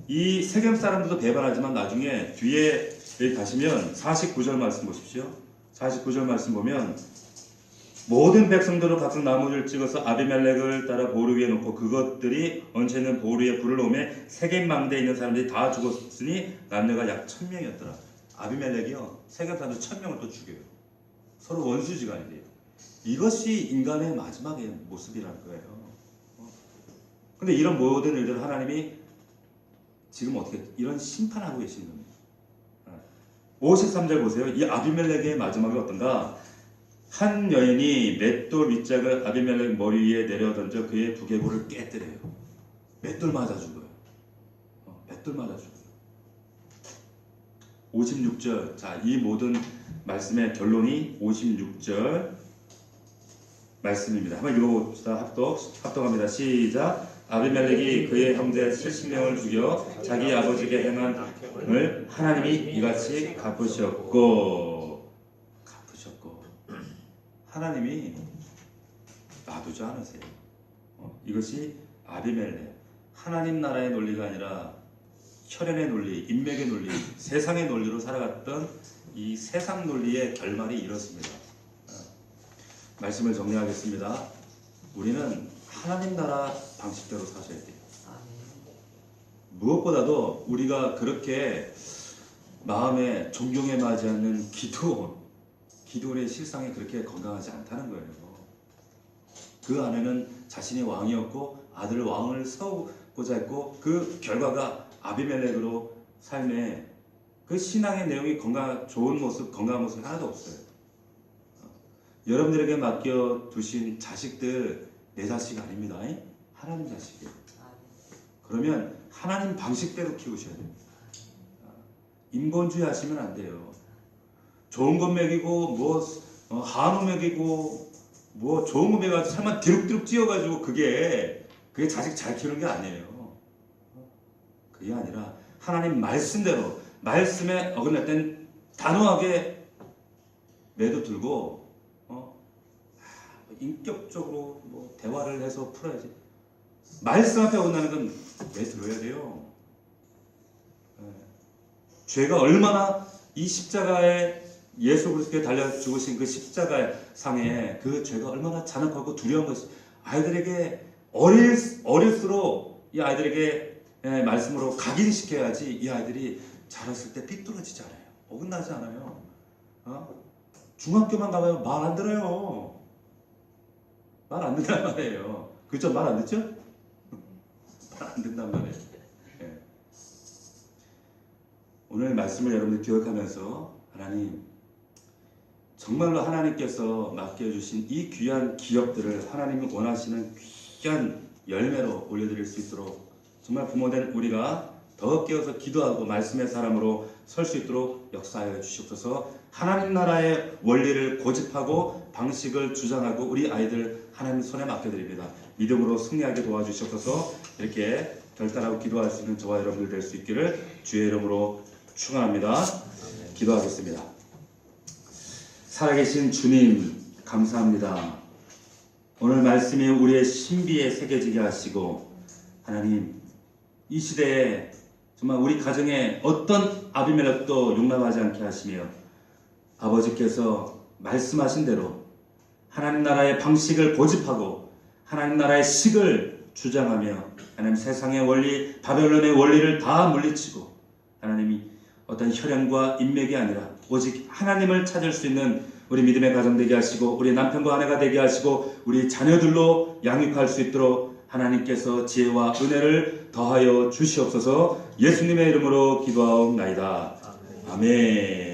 이 세겜 사람들도 배반하지만 나중에 뒤에 여기 가시면 49절 말씀 보십시오. 49절 말씀 보면 모든 백성들로 각각 나무를 찍어서 아비멜렉을 따라 보루 위에 놓고 그것들이 얹혀 있는 보루 위에 불을 놓으며 세겜 망대에 있는 사람들이 다 죽었으니 남녀가 약 1000명이었더라. 아비멜렉이요 세겜 사람들 1000명을 또 죽여요. 서로 원수지간이 돼요. 이것이 인간의 마지막의 모습이라는 거예요. 근데 이런 모든 일들을 하나님이 지금 어떻게 이런 심판하고 계시는 겁니다. 53절 보세요. 이 아비멜렉의 마지막이 어떤가? 한 여인이 맷돌 밑짝을 아비멜렉 머리 위에 내려 던져 그의 두개골을 깨뜨려요. 맷돌 맞아 죽어요. 맷돌 맞아 죽어요. 56절. 자, 이 모든 말씀의 결론이 56절 말씀입니다. 한번 읽어봅시다. 합독합니다. 시작. 아비멜렉이 그의 형제 70명을 죽여 자기 아버지에게 행한을 하나님이 이같이 갚으셨고 하나님이 놔두지 않으세요. 이것이 아비멜렉 하나님 나라의 논리가 아니라 혈연의 논리, 인맥의 논리, 세상의 논리로 살아갔던 이 세상 논리의 결말이 이렇습니다. 말씀을 정리하겠습니다. 우리는 하나님 나라 방식대로 사셔야 돼요. 무엇보다도 우리가 그렇게 마음에 존경에 맞지 않는 기도원의 실상이 그렇게 건강하지 않다는 거예요. 그 안에는 자신이 왕이었고 아들 왕을 세우고자 했고 그 결과가 아비멜렉으로 삶에 그 신앙의 내용이 좋은 모습, 건강한 모습이 하나도 없어요. 여러분들에게 맡겨두신 자식들 내 자식 아닙니다. 하나님 자식이에요. 그러면 하나님 방식대로 키우셔야 됩니다. 인본주의 하시면 안 돼요. 좋은 것 먹이고 한우 먹이고 좋은 거 먹여가지고 살만 디룩디룩 찌어가지고 그게 자식 잘 키우는 게 아니에요. 그게 아니라 하나님 말씀대로 말씀에 어긋날 땐 단호하게 매도 들고 인격적으로 대화를 해서 풀어야지. 말씀 앞에 어긋나는 건 왜 들어야 돼요? 죄가 얼마나 이 십자가에 예수 그리스도께 달려 죽으신 그 십자가 상에 그 죄가 얼마나 잔악하고 두려운 것이 아이들에게 어릴수록 이 아이들에게 말씀으로 각인시켜야지 이 아이들이 자랐을 때 삐뚤어지지 않아요. 어긋나지 않아요. 중학교만 가면 말 안 들어요. 말 안 듣단 말이에요. 그죠? 말 안 듣죠? 말 안 듣단 말이에요. 오늘 말씀을 여러분들 기억하면서 하나님 정말로 하나님께서 맡겨주신 이 귀한 기업들을 하나님이 원하시는 귀한 열매로 올려드릴 수 있도록 정말 부모된 우리가 더 깨어서 기도하고 말씀의 사람으로 설 수 있도록 역사하여 주시옵소서. 하나님 나라의 원리를 고집하고 방식을 주장하고 우리 아이들 하나님 손에 맡겨드립니다. 믿음으로 승리하게 도와주시옵소서. 이렇게 결단하고 기도할 수 있는 저와 여러분들 될 수 있기를 주의 이름으로 축원합니다. 기도하겠습니다. 살아계신 주님 감사합니다. 오늘 말씀이 우리의 신비에 새겨지게 하시고 하나님 이 시대에 정말 우리 가정에 어떤 아비멜렉도 용납하지 않게 하시며 아버지께서 말씀하신 대로 하나님 나라의 방식을 고집하고 하나님 나라의 식을 주장하며 하나님 세상의 원리 바벨론의 원리를 다 물리치고 하나님이 어떤 혈연과 인맥이 아니라 오직 하나님을 찾을 수 있는 우리 믿음의 가정 되게 하시고 우리 남편과 아내가 되게 하시고 우리 자녀들로 양육할 수 있도록 하나님께서 지혜와 은혜를 더하여 주시옵소서. 예수님의 이름으로 기도하옵나이다. 아멘.